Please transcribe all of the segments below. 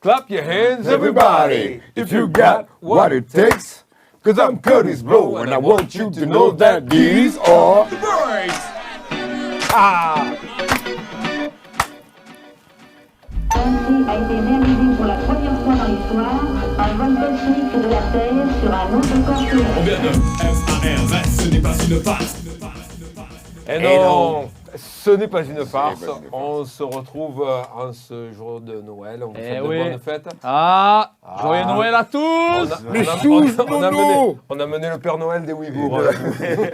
Clap your hands, everybody, if you got what it takes. Cause I'm Curtis Blow, and I want you to know that these are the birds. Ah! Ainsi a été réalisé pour la première fois dans l'histoire un vol cosmique de la Terre sur un autre corps céleste. Combien de F-A-R-S, ce n'est pas une farce. Et non, ce n'est pas une farce. On se retrouve en ce jour de Noël. On vous souhaite de bonnes fêtes. Joyeux Noël à tous. On a mené le Père Noël des Ouïghours.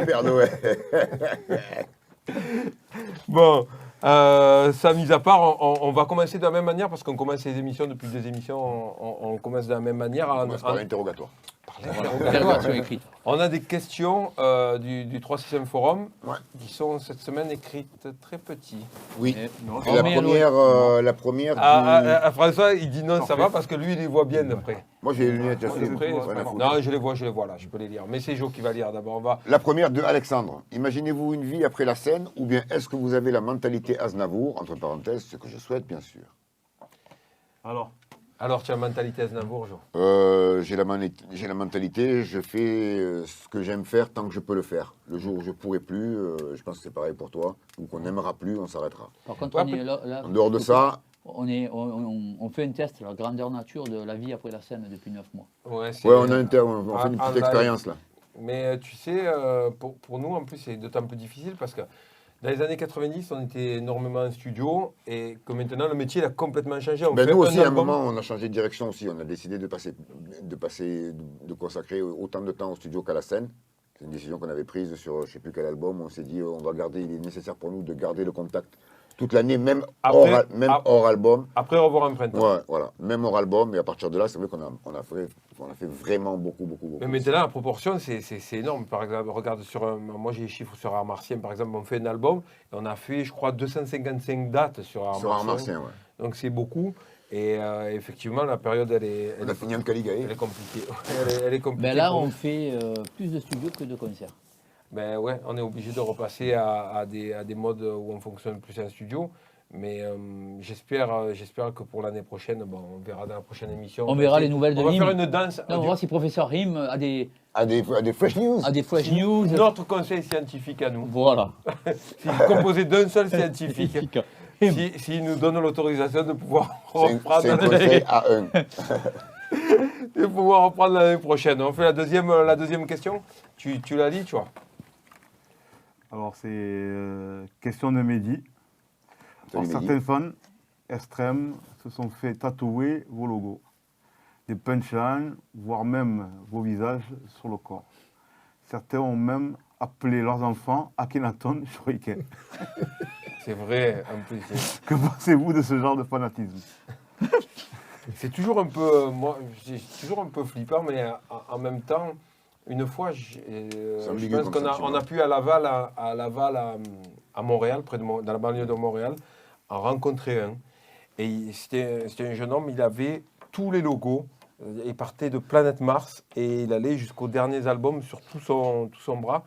Père Noël. Bon, ça mis à part, on va commencer de la même manière parce qu'on commence les émissions depuis deux émissions. On commence de la même manière. Par l'interrogatoire. Interrogation écrite. On a des questions du 3-6e Forum qui sont cette semaine écrites très petits. Oui. Et la première. François, il dit non, ça va parce que lui, il les voit bien après. Moi, j'ai les lunettes. Non, je les vois, là, je peux les lire. Mais c'est Jo qui va lire d'abord. La première de Alexandre. Imaginez-vous une vie après la scène ou bien est-ce que vous avez la mentalité Aznavour, entre parenthèses, ce que je souhaite, bien sûr. Alors, tu as la mentalité Aznavour, Jo? J'ai la mentalité, je fais ce que j'aime faire tant que je peux le faire. Le jour où je ne pourrai plus, je pense que c'est pareil pour toi, ou qu'on n'aimera plus, on s'arrêtera. Par contre, on est là, En dehors de ça... On fait un test, la grandeur nature de la vie après la scène depuis 9 mois. on a on fait une petite expérience là. Mais tu sais, pour nous, en plus, c'est d'autant plus difficile parce que dans les années 90, on était énormément en studio et que maintenant, le métier il a complètement changé. Nous aussi, à un moment, on a changé de direction aussi. On a décidé de consacrer autant de temps au studio qu'à la scène. C'est une décision qu'on avait prise sur je ne sais plus quel album. On s'est dit, il est nécessaire pour nous de garder le contact toute l'année, même hors album. Après revoir un printemps. Ouais, voilà. Même hors album. Et à partir de là, c'est vrai qu'on a fait vraiment beaucoup. Mais maintenant, la proportion, c'est énorme. Par exemple, regarde moi j'ai les chiffres sur Art Martien. Par exemple, on fait un album et on a fait, je crois, 255 dates sur Art Martien. Donc c'est beaucoup. Et effectivement, la période, on a fini en Caligae. Elle est compliquée. Elle est compliquée. Mais là, on fait plus de studios que de concerts. Ben ouais, on est obligé de repasser à des modes où on fonctionne plus en studio. Mais j'espère que pour l'année prochaine, on verra dans la prochaine émission. On verra les nouvelles de Nîmes. On va faire une danse. On va voir si professeur Rim a des fresh news. Fresh news. Notre conseil scientifique à nous. Voilà. C'est composé d'un seul scientifique. S'il nous donne l'autorisation de pouvoir reprendre de pouvoir reprendre l'année prochaine. On fait la deuxième question. Tu la lis, tu vois. Alors, c'est question de Mehdi. Alors, certains fans extrêmes se sont fait tatouer vos logos, des punchlines, voire même vos visages sur le corps. Certains ont même appelé leurs enfants Akhenaton Shuriken. C'est vrai, en plus. Que pensez-vous de ce genre de fanatisme? C'est toujours un peu, toujours un peu flippant, mais en même temps, une fois, je pense qu'on a pu à Laval, à Montréal, dans la banlieue de Montréal, en rencontrer un. Et c'était un jeune homme, il avait tous les logos. Il partait de Planète Mars et il allait jusqu'aux derniers albums sur tout son bras.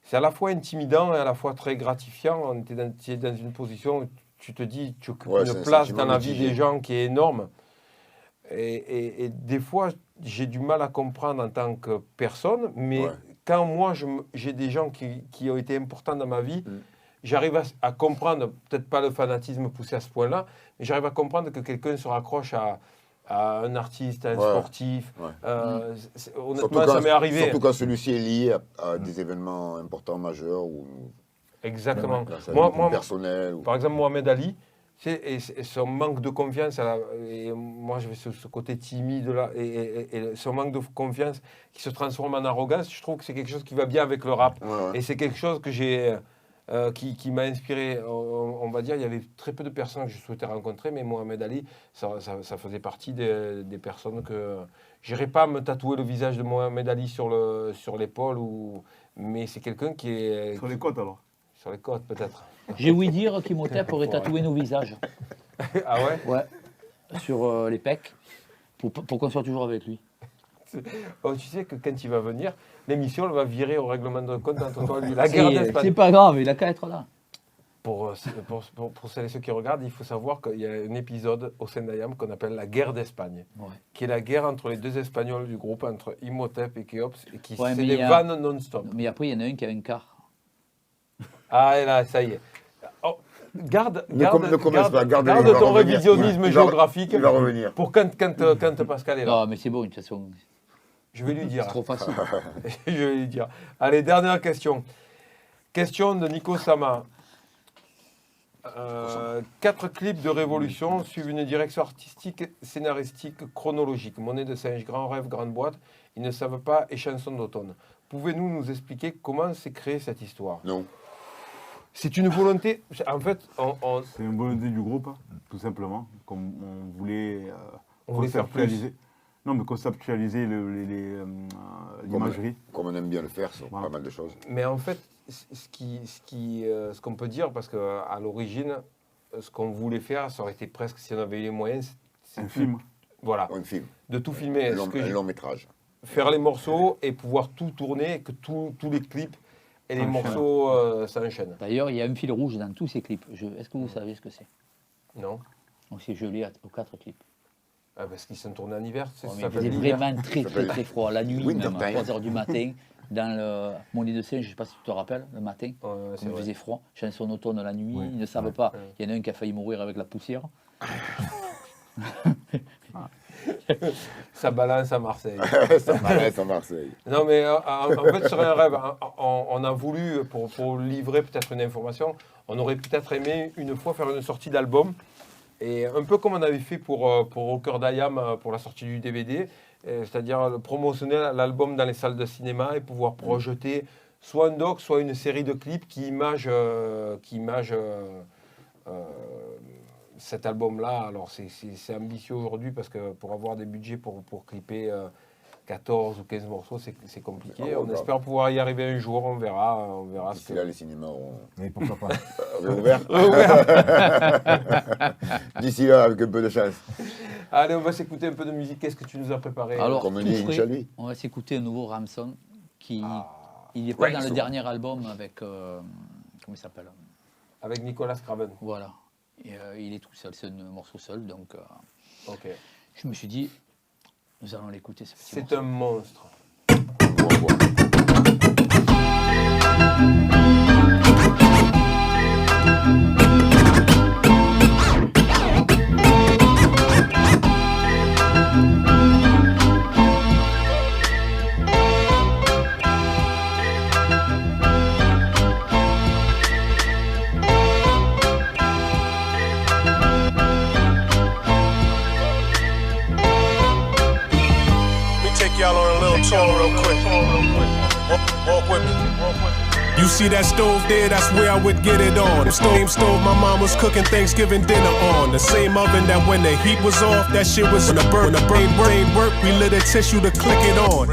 C'est à la fois intimidant et à la fois très gratifiant. On était dans une position où tu te dis, tu occupes une place dans la vie des gens qui est énorme. Et des fois, j'ai du mal à comprendre en tant que personne, mais quand moi, j'ai des gens qui ont été importants dans ma vie, j'arrive à comprendre, peut-être pas le fanatisme poussé à ce point-là, mais j'arrive à comprendre que quelqu'un se raccroche à un artiste, à un sportif. Honnêtement, ça m'est arrivé. Surtout quand celui-ci est lié à des événements importants, majeurs. Exactement. Personnel. Par exemple, Mohamed Ali, et son manque de confiance, et moi je vais ce côté timide là, et son manque de confiance qui se transforme en arrogance, je trouve que c'est quelque chose qui va bien avec le rap. Et c'est quelque chose que qui m'a inspiré. On va dire, il y avait très peu de personnes que je souhaitais rencontrer, mais Mohamed Ali, ça faisait partie des personnes que... Je n'irais pas me tatouer le visage de Mohamed Ali sur l'épaule, mais c'est quelqu'un qui est... Sur les côtes alors? Sur les côtes peut-être. J'ai ouï dire qu'Imhotep aurait tatoué nos visages. Ah ouais? Ouais. Sur les pecs, pour qu'on soit toujours avec lui. Oh, tu sais que quand il va venir, l'émission elle va virer au règlement de compte entre toi et lui. La guerre d'Espagne. C'est pas grave, il a qu'à être là. Pour celles et ceux qui regardent, il faut savoir qu'il y a un épisode au Sendayam qu'on appelle la guerre d'Espagne, qui est la guerre entre les deux Espagnols du groupe, entre Imhotep et Khéops, et qui c'est des vannes non-stop. Mais après, il y en a un qui a un quart. Ah, et là, ça y est. Oh, garde ton revenir. révisionnisme géographique il va revenir. pour quand Pascal est là. Non, mais c'est bon, de toute façon. Je vais lui dire. C'est trop facile. Je vais lui dire. Allez, dernière question. Question de Nico Sama. 4 clips de Révolution suivent une direction artistique, scénaristique, chronologique. Monnaie de singe, Grand Rêve, Grande Boîte, Ils ne savent pas et Chansons d'automne. Pouvez-vous nous expliquer comment s'est créée cette histoire? Non. C'est une volonté. En fait, c'est une volonté du groupe, tout simplement. Comme on voulait faire plus. Non, mais conceptualiser l'imagerie. Comme on aime bien le faire, sur pas mal de choses. Mais en fait, ce qu'on peut dire, parce qu'à l'origine, ce qu'on voulait faire, ça aurait été presque, si on avait eu les moyens, un film. Voilà. Un film. De tout filmer. Un long métrage. Faire les morceaux et pouvoir tout tourner, que tous les clips et les morceaux s'enchaînent. D'ailleurs, il y a un fil rouge dans tous ces clips. Est-ce que vous savez ce que c'est? Non. Donc c'est gelé aux 4 clips. Ah, parce qu'ils sont tournés en hiver, c'est ça. Il faisait vraiment très froid. La nuit, même à 3h du matin, dans le Monnaie de singe, je ne sais pas si tu te rappelles, le matin, il faisait froid. Chanson d'automne la nuit, ils ne savent pas. Il y en a un qui a failli mourir avec la poussière. Ça balance à Marseille. Ça balance à Marseille. Non, mais en fait, sur un rêve, on a voulu, pour livrer peut-être une information, on aurait peut-être aimé une fois faire une sortie d'album. Et un peu comme on avait fait pour Au Cœur d'Ayam, pour la sortie du DVD, c'est-à-dire promotionner l'album dans les salles de cinéma et pouvoir projeter soit un doc, soit une série de clips qui imagent cet album-là. Alors c'est ambitieux aujourd'hui parce que pour avoir des budgets pour clipper 14 ou 15 morceaux, c'est compliqué. On espère pouvoir y arriver un jour, on verra D'ici là, les cinémas auront... Mais pourquoi pas Réouvert. D'ici là, avec un peu de chance. Allez, on va s'écouter un peu de musique. Qu'est-ce que tu nous as préparé? Alors, comme dit Michel, on va s'écouter un nouveau Ramson qui... il n'est pas dans le dernier album avec... comment il s'appelle? Avec Nicolas Craven. Voilà. Et, il est tout seul, c'est un morceau seul, donc... Ok. Je me suis dit... Nous allons l'écouter, ce petit morceau. C'est un monstre. Y'all on a little tour real quick. Walk with me. You see that stove there? That's where I would get it on. The same stove my mom was cooking Thanksgiving dinner on. The same oven that when the heat was off, that shit was in a burn. The brain work, we lit a tissue to click it on.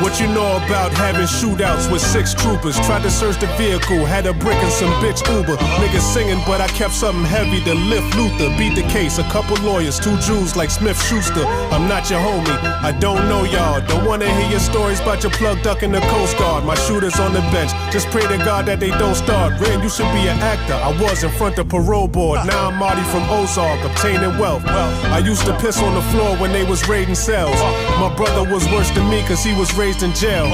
What you know about having shootouts with 6 troopers? Tried to search the vehicle, had a brick and some bitch Uber. Niggas singing, but I kept something heavy to lift Luther. Beat the case, a couple lawyers, 2 Jews like Smith Schuster. I'm not your homie, I don't know y'all. Don't wanna hear your stories about your plug duck in the Coast Guard. My shooters on the bench, just pray to God that they don't start. Ren, you should be an actor. I was in front of parole board. Now I'm Marty from Ozark, obtaining wealth. I used to piss on the floor when they was raiding cells. My brother was worse than me cause he was raised in jail.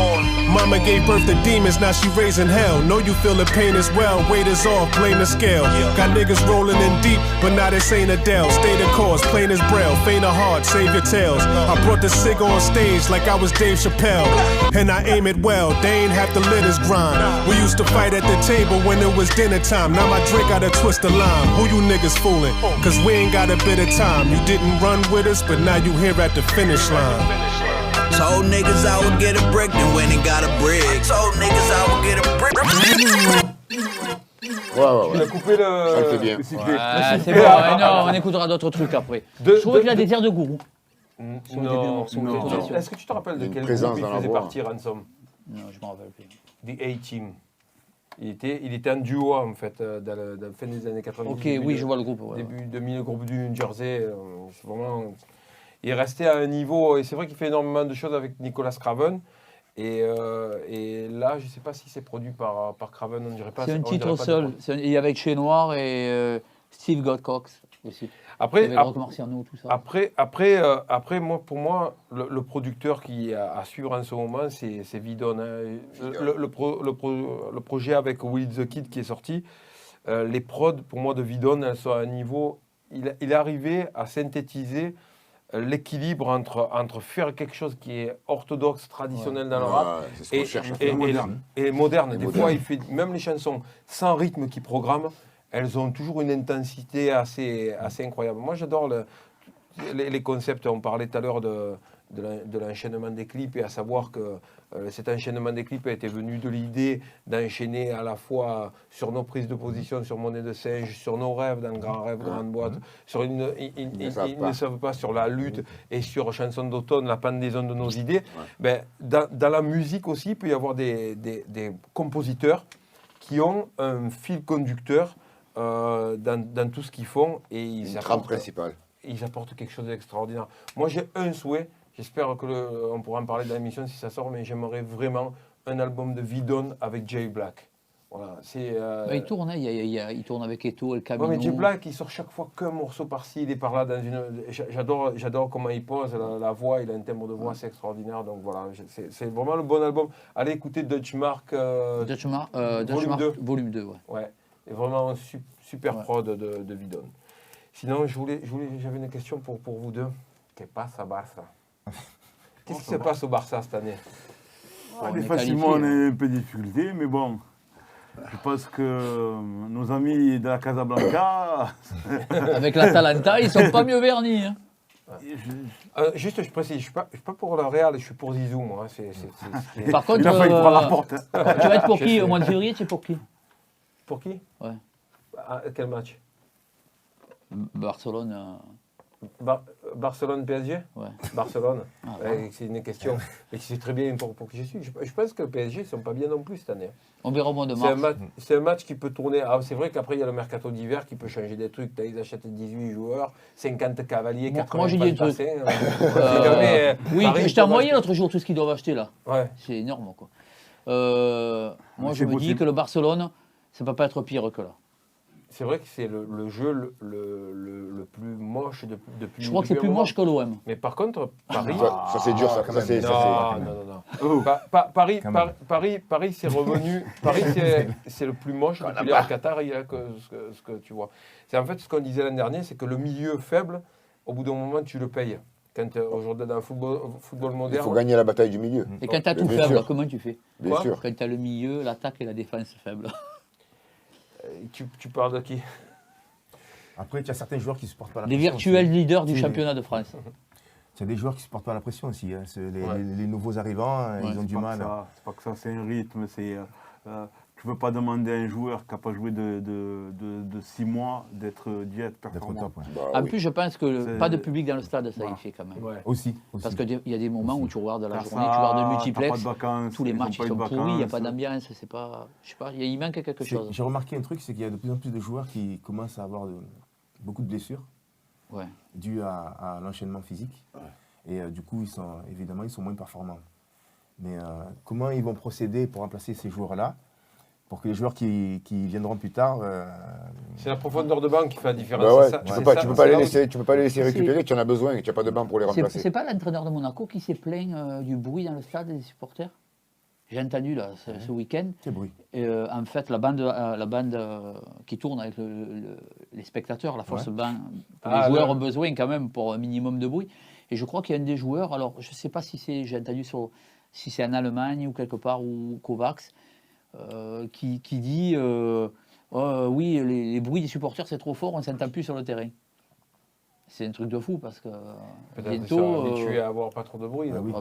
Mama gave birth to demons, now she raising hell. Know you feel the pain as well. Weight is off, blame the scale. Got niggas rolling in deep, but now this ain't Adele. Stay the course, plain as braille. Faint of heart, save your tales. I brought the cig on stage like I was Dave Chappelle. And I aim it well, they ain't have to let us grind. We used to fight at the table when it was dinner time. Now my drink got a twist of lime. Who you niggas fooling? Cause we ain't got a bit of time. You didn't run with us, but now you here at the finish line. Told niggas I would get a brick, then went and got a brick. Told niggas I would get a brick. Tu as coupé le... Ça le fait bien. C'est bon, non, on écoutera d'autres trucs après. Je trouvais qu'il a des airs de gourou. Non. Est-ce que tu te rappelles de quel groupe il faisait partie, Ransom? Non, je m'en rappelle plus. The A-Team. Il était un duo en fait dans la fin des années 90. Ok, oui, je vois le groupe. Ouais. Début 2000, le groupe du New Jersey. C'est vraiment... Il est resté à un niveau, et c'est vrai qu'il fait énormément de choses avec Nicolas Craven. Et là, je ne sais pas si c'est produit par Craven, on dirait pas. C'est un titre seul, et avec Chez Noir et Steve Godcox aussi. Après, pour moi, le producteur qui à suivre en ce moment, c'est Vidon. Hein. Le projet avec Will the Kid qui est sorti, les prods, pour moi, de Vidon, elles sont à un niveau... Il est arrivé à synthétiser l'équilibre entre faire quelque chose qui est orthodoxe, traditionnel dans le rap, et moderne. Des fois, il fait même les chansons sans rythme qu'il programme, elles ont toujours une intensité assez incroyable. Moi, j'adore les concepts. On parlait tout à l'heure de l'enchaînement des clips, et à savoir que cet enchaînement des clips a été venu de l'idée d'enchaîner à la fois sur nos prises de position, sur Monnaie de Singe, sur nos rêves dans le Grand Rêve, Grande Boîte, sur ils ne savent pas, sur la lutte et sur Chanson d'automne, la pendaison de nos idées. Ben, dans la musique aussi, il peut y avoir des compositeurs qui ont un fil conducteur dans tout ce qu'ils font, et ils apportent quelque chose d'extraordinaire. Moi, j'ai un souhait. J'espère qu'on pourra en parler dans l'émission si ça sort, mais j'aimerais vraiment un album de Vidon avec Jay Black. Voilà, il tourne, hein, il tourne avec Eto, El Camino. Ouais, mais Jay Black, il sort chaque fois qu'un morceau par-ci, il est par là. J'adore comment il pose, la voix, il a un timbre de voix assez extraordinaire. Donc voilà, c'est vraiment le bon album. Allez écouter Dutch Mark, volume 2. Ouais, et vraiment un super prod de Vidon. Sinon, j'avais une question pour vous deux. Qu'est-ce qui se passe à Barça? Qu'est-ce qui se passe au Barça cette année? Facilement, on a un peu de difficulté, mais bon, je pense que nos amis de la Casablanca... Avec l'Atalanta, ils ne sont pas mieux vernis. Hein. Juste, je précise, je ne suis pas pour le Real, je suis pour Zizou, moi. Par contre, il a failli prendre la porte. Tu vas être pour qui au mois de février? Tu es pour qui? Pour qui? Ouais. Quel match? Barcelone. Barcelone-PSG? Ouais. Barcelone. C'est une question. Mais c'est très bien pour qui je suis. Je pense que le PSG ne sont pas bien non plus cette année. On verra au mois de mars. C'est un match qui peut tourner. C'est vrai qu'après, il y a le mercato d'hiver qui peut changer des trucs. Ils achètent 18 joueurs, 50 cavaliers, 80 moi, j'ai dit passés. Oui, je t'ai envoyé l'autre jour tout ce qu'ils doivent acheter là. Ouais. C'est énorme, quoi. Moi, je me dis que le Barcelone, ça ne peut pas être pire que là. C'est vrai que c'est le jeu le plus moche depuis. Je crois que c'est plus moche que l'OM. Mais par contre, Paris. Ça c'est dur, ça. Non. Paris, c'est revenu. Paris, c'est le plus moche depuis l'ère Qatari ce que tu vois. C'est en fait ce qu'on disait l'an dernier, c'est que le milieu faible, au bout d'un moment, tu le payes. Quand aujourd'hui dans le football moderne. Il faut gagner la bataille du milieu. Et quand tu as tout faible, comment tu fais? Bien sûr. Quand tu as le milieu, l'attaque et la défense faible. Tu parles de qui? Après, tu as certains joueurs qui ne supportent pas la pression. Les virtuels leaders du championnat de France. Tu as des joueurs qui ne supportent pas la pression aussi. Hein. Les nouveaux arrivants, ils ont du mal. C'est pas que ça, c'est un rythme. Tu ne peux pas demander à un joueur qui n'a pas joué de 6 mois d'être performant. En plus, je pense que pas de public dans le stade, ça y fait quand même. Ouais. Aussi. Parce qu'il y a des moments où tu regardes la journée, tu regardes le multiplex, tous les matchs ils sont pourris, il n'y a pas d'ambiance, c'est pas, je sais pas, il manque quelque chose. J'ai remarqué un truc, c'est qu'il y a de plus en plus de joueurs qui commencent à avoir beaucoup de blessures dues à l'enchaînement physique. Et du coup, ils sont moins performants. Mais comment ils vont procéder pour remplacer ces joueurs-là? Pour que les joueurs qui viendront plus tard... C'est la profondeur de banc qui fait la différence. Bah ouais, tu peux pas les laisser récupérer, tu en as besoin et tu n'as pas de banc pour les remplacer. C'est pas l'entraîneur de Monaco qui s'est plaint du bruit dans le stade des supporters? J'ai entendu là, ce week-end. Quel bruit? En fait, la bande qui tourne avec les spectateurs, la force banc, les joueurs ont besoin quand même pour un minimum de bruit. Et je crois qu'il y a un des joueurs, alors je ne sais pas si j'ai entendu si c'est en Allemagne ou quelque part, ou Kovacs, qui dit oui, les bruits des supporters c'est trop fort, on ne s'entend plus sur le terrain. C'est un truc de fou parce que bientôt. Habitué à avoir pas trop de bruit. Oui.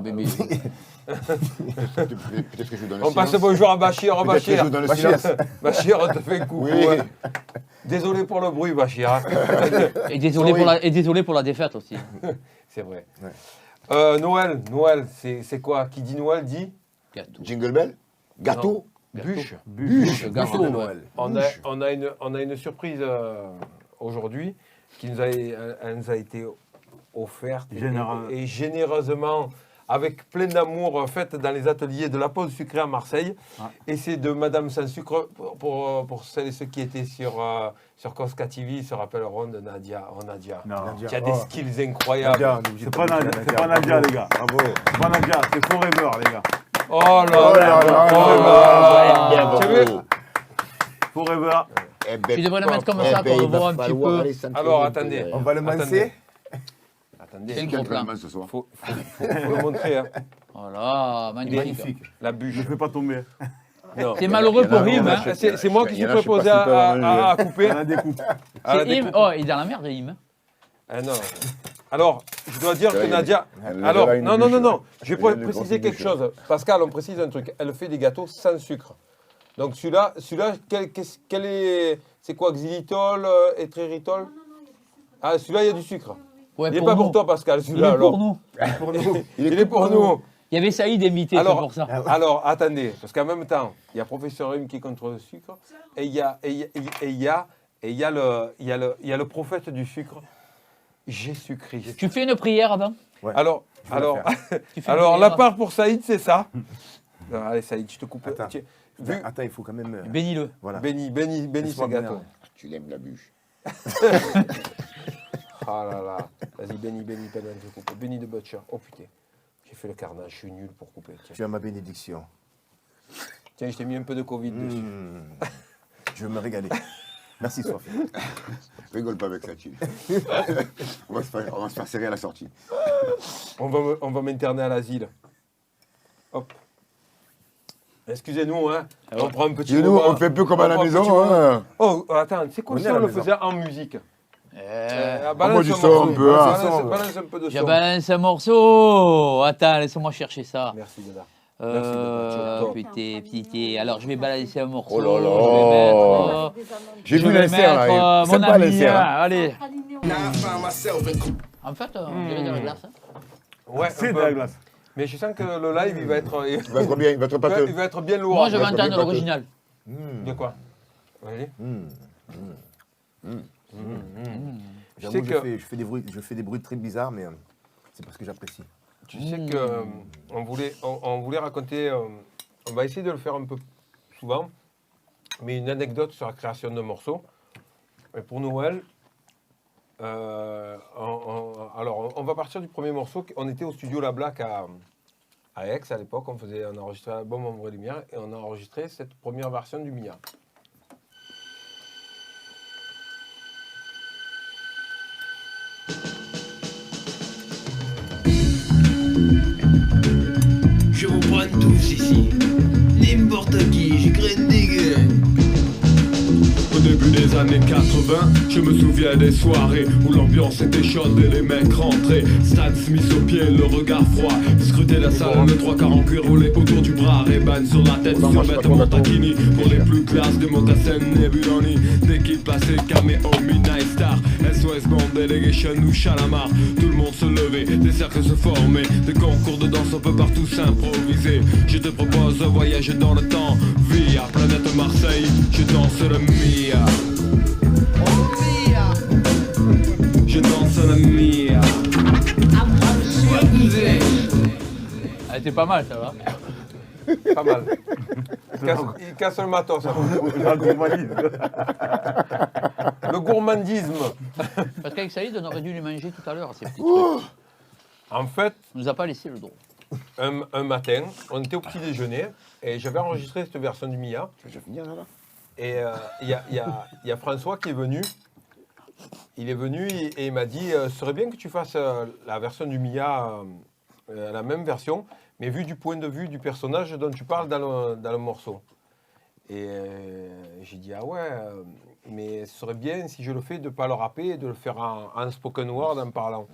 Peut-être que je donne le on passe le bonjour à Bachir. Bachir, on te fait un coucou. Oui. Désolé pour le bruit, Bachir. Et désolé pour la défaite aussi. C'est vrai. Ouais. Noël, c'est quoi? Qui dit Noël dit gâteau. Jingle bell. Gâteau. Bûche. Gâteau. Noël. On a une surprise aujourd'hui qui nous a été offerte et généreusement avec plein d'amour faite dans les ateliers de la pause sucrée à Marseille. Ah. Et c'est de Madame Sans Sucre, pour celles et ceux qui étaient sur Cosca TV, se rappelleront de Nadia. Oh Nadia, tu as des skills incroyables. C'est pas Nadia, les gars. Bravo. C'est pas Nadia, c'est Forever, les gars. Oh là là, Forever. Tu devrais le mettre comme ça pour le voir un petit peu. Alors, attendez. On va le mancer. Attendez. Quel gros plan. ce soir. Faut le montrer. Hein. Voilà, magnifique. La bûche. Ne fais pas tomber. C'est malheureux pour Im. Hein. C'est moi qui suis préposé à couper. C'est Im. Oh, il est dans la merde, Im. Ah non. Alors, je dois dire que Nadia... Alors, non. Je vais préciser quelque chose. Pascal, on précise un truc. Elle fait des gâteaux sans sucre. Donc celui-là, quel est... C'est quoi, xylitol, étréritol? Ah, celui-là, il y a du sucre. Ouais, il n'est pas pour toi, Pascal, celui-là. Il est pour nous. Il est pour nous. Il y avait Saïd invité, c'est pour ça. Alors, attendez, parce qu'en même temps, il y a Professeur M qui est contre le sucre, et il y a le prophète du sucre, Jésus-Christ. Tu fais une prière avant? Ouais. Alors la part pour Saïd, c'est ça. Non, allez, Saïd, je te coupe. Attends, il faut quand même... Bénis-le. Voilà. Bénis ce gâteau. Tu l'aimes, la bûche. Ah là là. Vas-y, bénis, pendant que je coupe. Bénis de butcher. Oh putain. J'ai fait le carnage, je suis nul pour couper. Tiens. Tu as ma bénédiction. Tiens, je t'ai mis un peu de Covid dessus. Je vais me régaler. Merci, Sophie. Rigole pas avec ça, Chili. on va se faire serrer à la sortie. On va m'interner à l'asile. Hop. Excusez-nous, hein. On prend un petit moment. On fait un peu comme à la maison. Hein. Oh, attends, c'est quoi si on le faisait en musique? Moi, je sors un peu. Balance un peu de son. Je balance un morceau. Attends, laisse-moi chercher ça. Merci, Dada. Putain. Alors, je vais balancer un morceau. Oh là là. J'ai vu l'insert, là. Mon ami, allez. En fait, on dirait de la glace. Ouais, c'est de la glace. Mais je sens que le live, il va être... Il va être bien, il va être pâteux. Il va être bien lourd. Moi, je vais entendre l'original. De quoi? Vas-y. J'avoue que je fais des bruits très bizarres, mais c'est parce que j'apprécie. Tu sais qu'on voulait raconter, on va essayer de le faire un peu souvent, mais une anecdote sur la création d'un morceau. Et pour Noël, alors on va partir du premier morceau. On était au studio La Black à Aix à l'époque, on enregistrait l'album Ombre et Lumière et on a enregistré cette première version du Mia. Je vous prends tous ici, n'importe qui, j'ai créé des gueules. Au début des années 80, je me souviens des soirées où l'ambiance était chaude et les mecs rentraient. Stan Smith au pied, le regard froid. Scruter la salle, le 3 quarts en cuir roulé autour du bras. Ray-Ban sur la tête, survêtement taquini. Pour les plus classes, des mocassins Nebuloni. Dès qu'il passait, Cameo, Midnight Star, SOS Band, Delegation ou Chalamar. Tout le monde se levait, des cercles se formaient. Des concours de danse, on peut partout s'improviser. Je te propose un voyage dans le temps. Via planète Marseille, je danse le Mia. Je danse la Mia. Elle était pas mal, ça va. Pas mal. Il casse le matos. Le gourmandisme. Parce qu'avec Saïd, on aurait dû les manger tout à l'heure, ces petits trucs. En fait, on nous a pas laissé le droit. Un matin, on était au petit déjeuner et j'avais enregistré cette version du Mia. Je vais finir là. Et il y a François qui est venu. Il est venu et il m'a dit ce serait bien que tu fasses la version du Mia, la même version, mais vu du point de vue du personnage dont tu parles dans le morceau. Et j'ai dit ah ouais, mais ce serait bien si je le fais de ne pas le rapper et de le faire en spoken word en parlant.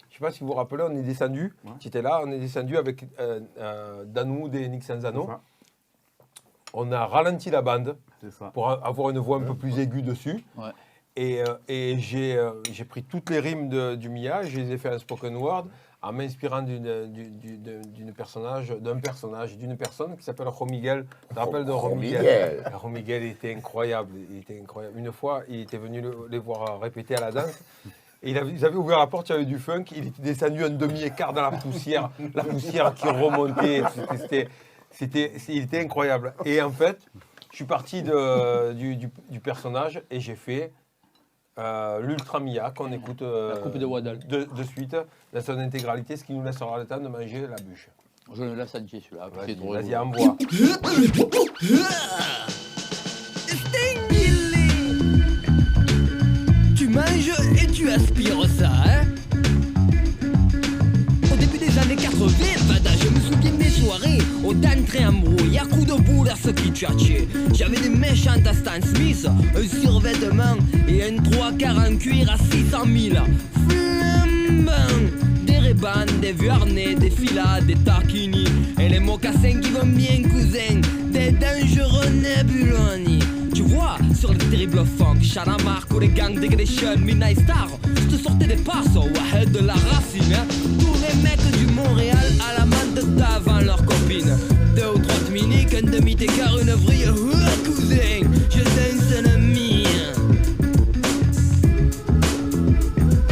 Je ne sais pas si vous vous rappelez, on est descendu, tu étais là, on est descendu avec Danou des Nick Sanzano. On a ralenti la bande pour avoir une voix un peu plus aiguë dessus. Ouais. Et j'ai pris toutes les rimes du Mia, je les ai fait en spoken word en m'inspirant d'une personne qui s'appelle Romiguel. Tu te rappelles de Romiguel? Romiguel était incroyable, Une fois, il était venu les voir répéter à la danse. Et ils avaient ouvert la porte, il y avait du funk, il était descendu un demi-écart dans la poussière qui remontait, il était incroyable. Et en fait, je suis parti du personnage et j'ai fait l'Ultra Mia qu'on écoute la coupe de Waddle de suite, dans son intégralité, ce qui nous laissera le temps de manger la bûche. Je le laisse entier celui-là. Vas-y, envoie. Tu manges et tu aspires ça, hein? Au début des années 80, je me souviens des soirées où d'entrée en brouille, à coups de boule à ce qui tchatchait. J'avais des méchantes à Stan Smith, un survêtement et un 3/4 en cuir à 600 000. Flambant, des Ray-Ban, des Vuarnet, des Fila, des Tarkini et les mocassins qui vont bien, cousin, des dangereux Nebuloni. Tu vois, sur les terribles funk, Chalamark ou les gangs Degradation, Midnight Star, je te sortais des passes, Wahed de la racine, hein. Tous les mecs du Montréal à la main de d'avant leurs copines. 2 ou 3 mini, qu'un demi-écart, une vrille, cousin, je danse le mien.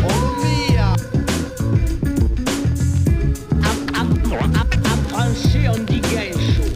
Oh mia. Affranchi, on dit gain chaud.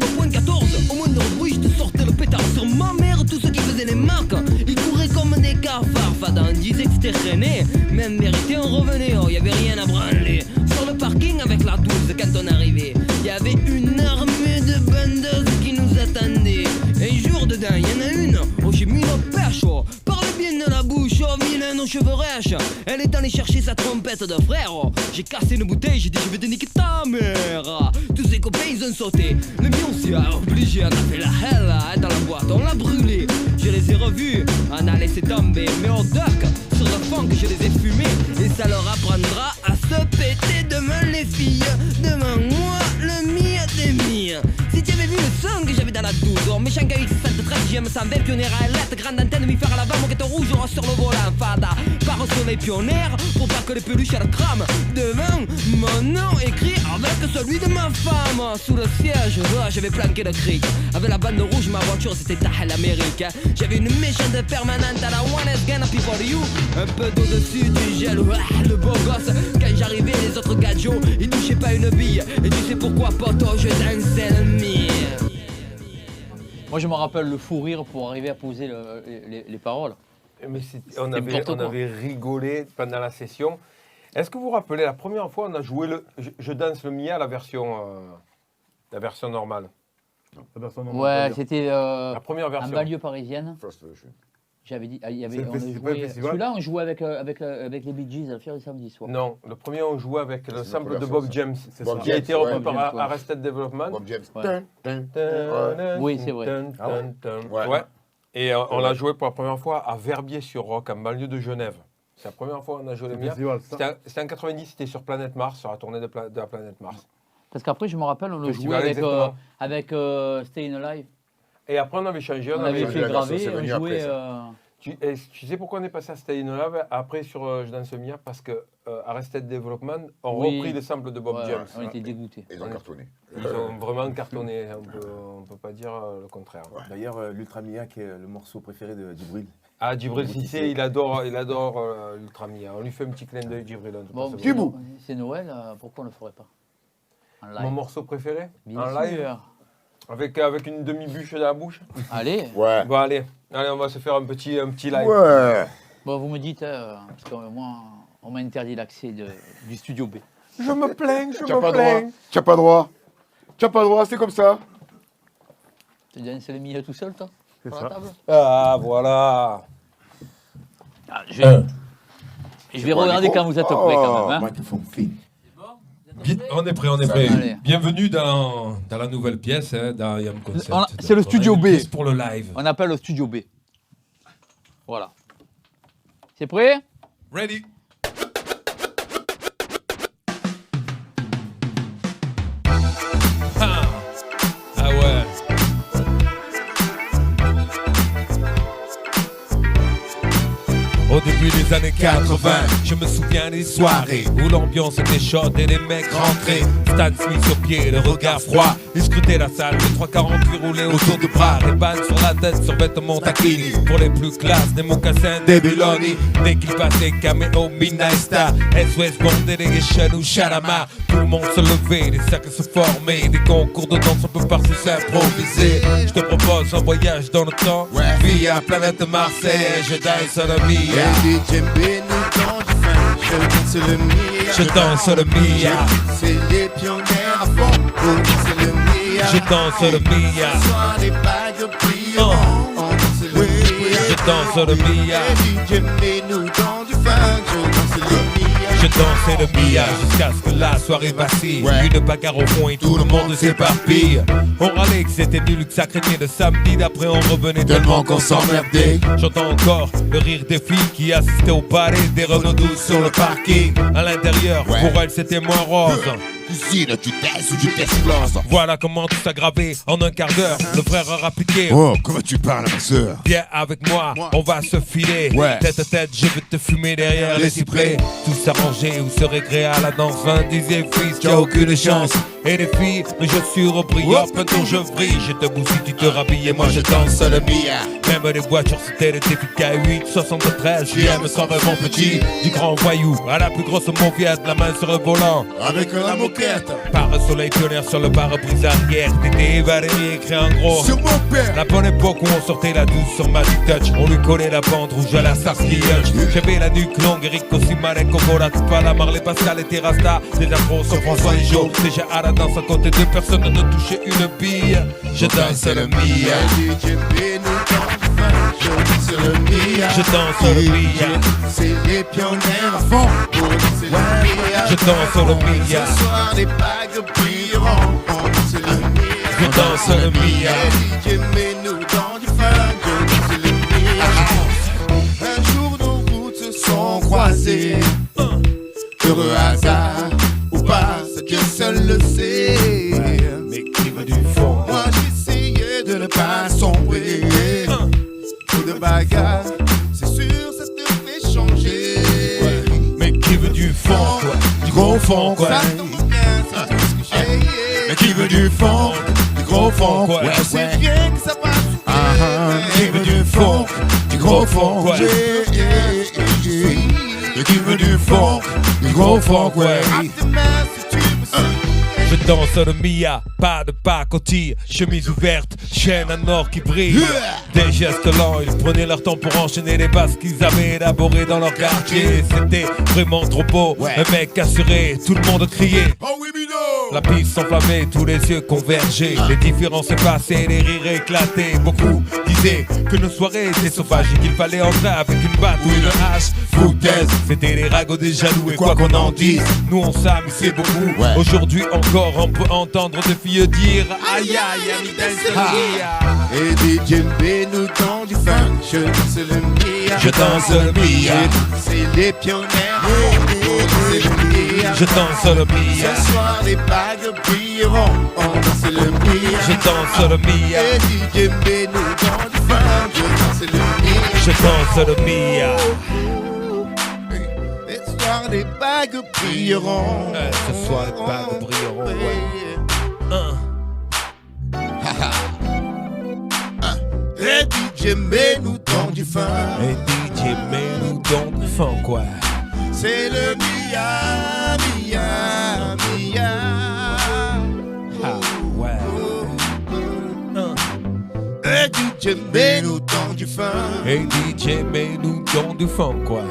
Au point 14, au moins de bruit, je te sortais le pétard sur ma mère, tous ceux qui faisaient les marques, ils couraient comme des cafards, Fadan disait que c'était traîné, mais en vérité on revenait, oh y'avait rien à branler. Sur le parking avec la 12 quand on arrivait, y'avait une armée de bandeuses qui nous attendaient. Un jour dedans, y'en a une, oh j'ai mis une pêche, oh, parle bien de la bouche, oh vilaine aux cheveux rêches. Elle est allée chercher sa trompette de frère, oh. J'ai cassé une bouteille, j'ai dit je vais te niquer ta mère. Tous ses copains ils ont sauté, le mien s'y a obligé, on a fait la hell dans la boîte, on l'a brûlé. Je les ai revus, on a laissé tomber, mais au doc, sur le fond que je les ai fumés, et ça leur apprendra à se péter demain les filles, devant moi le mien des miens. Si tu avais vu le son que j'avais dans la 12, oh, méchant KX 73, j'aime 120, pionnière à lettre, grande antenne, mi faire à l'avant, moquette rouge, on sur le volant, fada, par sur les pionnières, pour pas que les peluches elles crament, devant mon nom écrit avec celui de ma femme, sous le siège, oh, j'avais planqué le cric, avec la bande rouge, ma voiture c'était Tahel Amérique, hein. J'avais une méchante permanente à la One S Gun Happy for You, un peu d'au-dessus du gel, le beau gosse, quand j'arrivais les autres gadgets, ils touchaient pas une bille, et tu sais pourquoi poto, je dansais le mien. Moi je me rappelle le fou rire pour arriver à poser les paroles. Mais on avait rigolé pendant la session. Est-ce que vous vous rappelez, la première fois on a joué Je danse le mien, la version normale? Ouais, c'était la première version. En banlieue parisienne. J'avais dit, celui-là on jouait avec les Bee Gees à la fière du samedi soir. Non, le premier on jouait avec le sample de Bob James, qui a été repris par Arrested Development. Bob James. Ouais. Oui, c'est vrai. Ouais. Et on l'a joué pour la première fois à Verbier-sur-Roc, en banlieue de Genève. C'est la première fois qu'on a joué le mien. C'était en 90, c'était sur Planète Mars, sur la tournée de la Planète Mars. Parce qu'après, je me rappelle, on le jouait avec Staying Alive. Et après, on avait changé. On avait fait graver, on jouait... Tu sais pourquoi on est passé à Staying Alive après sur Je danse Mia? Parce que Arrested Development ont repris les samples de Bob James. On était dégoûtés. Ils ont cartonné. Ils ont vraiment cartonné, on ne peut pas dire le contraire. Ouais. D'ailleurs, l'Ultra Mia qui est le morceau préféré de Djibril. Ah, Djibril Cissé, il adore l'Ultra Mia. On lui fait un petit clin d'œil, Djibril. Bon, c'est Noël, pourquoi on ne le ferait pas en live? Mon morceau préféré? Bien en live avec une demi-bûche dans la bouche? Allez. Ouais. Bon, allez, on va se faire un petit live. Ouais. Bon, vous me dites, parce que moi, on m'a interdit l'accès du studio B. Je me plains, je me plains. Tu n'as pas droit. Tu n'as pas droit, c'est comme ça. Tu danses le milieu tout seul, toi? C'est sur ça. la table? Ah, voilà. Ah, je vais regarder quand vous êtes prêts, quand même. Hein. On est prêt. Allez. Bienvenue dans la nouvelle pièce, dans Yam Concept. C'est le studio B. Pièce pour le live. On appelle le studio B. Voilà. C'est prêt? Ready. Ah ouais. Au début des les années 80. Je me souviens des soirées où l'ambiance était chaude et les mecs rentraient. Stan Smith au pied, le regard froid. Ils scrutaient la salle, les 348 roulaient autour du bras. Les bandes sur la tête, sur vêtements taquini. Pour les plus classes, des mocassins, des Belloni. Dès qu'ils passaient, Cameo, Midnight Star, SOS Band, Delegation ou Shalamar. Tout le monde se levait, des cercles se formaient. Des concours de danse, on peut partout s'improviser. Je te propose un voyage dans le temps, via planète Marseille. Je danse le Mia. Je danse le Mia. C'est les pionniers à fond. C'est le Mia. Je danse le Mia. Ce soir les bagues brilleront. On danse le Mia. Je danse le Mia. DJ mets-nous dans du funk. Je danse le Mia. Je dansais le Mia jusqu'à ce que la soirée vacille. Une bagarre au fond et tout le monde s'éparpille. On râlait que c'était nul, que ça craignait le samedi. D'après on revenait tellement qu'on s'emmerdait. J'entends encore le rire des filles qui assistaient au ballet des Renault 12 sur le parking. À l'intérieur, pour elles c'était moins rose. Cuisine, tu testes ou tu t'exploses. Voilà comment tout s'aggravait en un quart d'heure. Le frère a rappliqué. Oh, comment tu parles à ma soeur? Viens avec moi, on va se filer. Tête à tête, je vais te fumer derrière les cyprès. Tout s'arranger ou se récréer à la danse. Vin disait fils, tu as aucune chance. Et les filles, mais je suis repris. Hop, un tour je vrille. Je te bousille, tu te rhabilles et moi je danse le Mia. Même les voitures c'était les TFK8 73. JM sans vraiment petit. Du grand voyou à la plus grosse mauviette. La main sur le volant avec la moquette. Par un soleil pionnier sur le pare-brise arrière. Tété Valérie écrit en gros sur mon père. La bonne époque où on sortait la douce sur Magic Touch. On lui collait la bande rouge à la Starsky Hutch. J'avais la nuque longue, Eric Cosimane, Cobola, Tupala, Marley, Pascal et Terrasta. Des afros sur François et Joe. Déjà à la danse à côté de personne ne touchait une bille. Je danse le Mia. Je danse le Mia. C'est les pionniers à fond. Je danse le Mia. Ce soir les bagues brilleront. On danse le Mia. Je danse le Mia. DJ mets-nous dans du funk. Je danse le Mia. Un jour nos routes se sont croisées. Heureux hasard ou pas, Dieu seul le sait. Mais qui veut du fond? Moi j'essayais de ne pas sombrer. Coup de bagarre, c'est sûr ça te fait changer. Mais qui veut du fond, quoi? Du gros fond, quoi? Ça tombe bien, c'est tout ce que j'ai. Mais qui veut du fond? Du gros fond, quoi? Je sais bien que ça va souffrir. Qui veut du fond? Du gros fond, quoi? Mais qui veut du fond? Du gros fond, quoi? Je Je danse le Mia, pas de pacotille, chemise ouverte, chaîne en or qui brille. Des gestes lents, ils prenaient leur temps pour enchaîner les basses qu'ils avaient élaborées dans leur quartier. C'était vraiment trop beau, un mec assuré, tout le monde criait. Oh oui, Mino! La piste s'enflammait, tous les yeux convergeaient. Les différences effacées, les rires éclatés. Beaucoup disaient que nos soirées étaient sauvages et qu'il fallait entrer avec une batte ou une hache. Foutaise, c'était les ragots des jaloux et quoi qu'on en dise, nous on s'amusait beaucoup. Aujourd'hui encore, on peut entendre des filles dire aïe aïe, aïe, danse et DJ B nous tend du funk, je danse le Mia. Je danse le Mia. C'est les pionniers, c'est le Mia. Je danse le Mia. Ce soir les bagues brilleront, on danse le Mia. Je danse le Mia. Et DJ B nous tend du funk, je danse le Mia. Je danse le Mia. Ce soir les bagues brilleront. Ce soir les bagues brilleront, Et DJ B nous tend du funk. Et DJ B nous tend du funk, quoi. C'est le Mia, Mia, Mia. Ah ouais. Et DJ B nous tend du funk. Et DJ B nous tend du funk, quoi.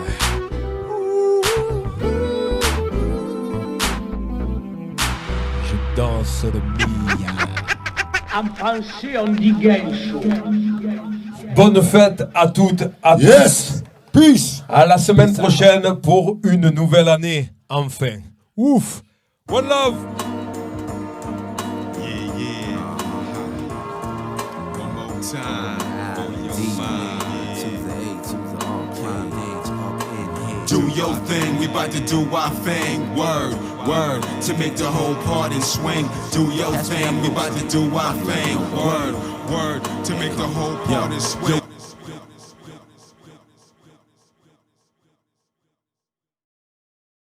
Je danse le Mia. En français, on dit game show. Bonne fête à toutes, à tous. Peace. À la semaine prochaine pour une nouvelle année, enfin. Ouf. One love. Yeah, yeah. One more time. Do your thing, we about to do our thing. Word, word, to make the whole party swing. Do your thing, we about to do our thing. Word, word, to make the whole party swing.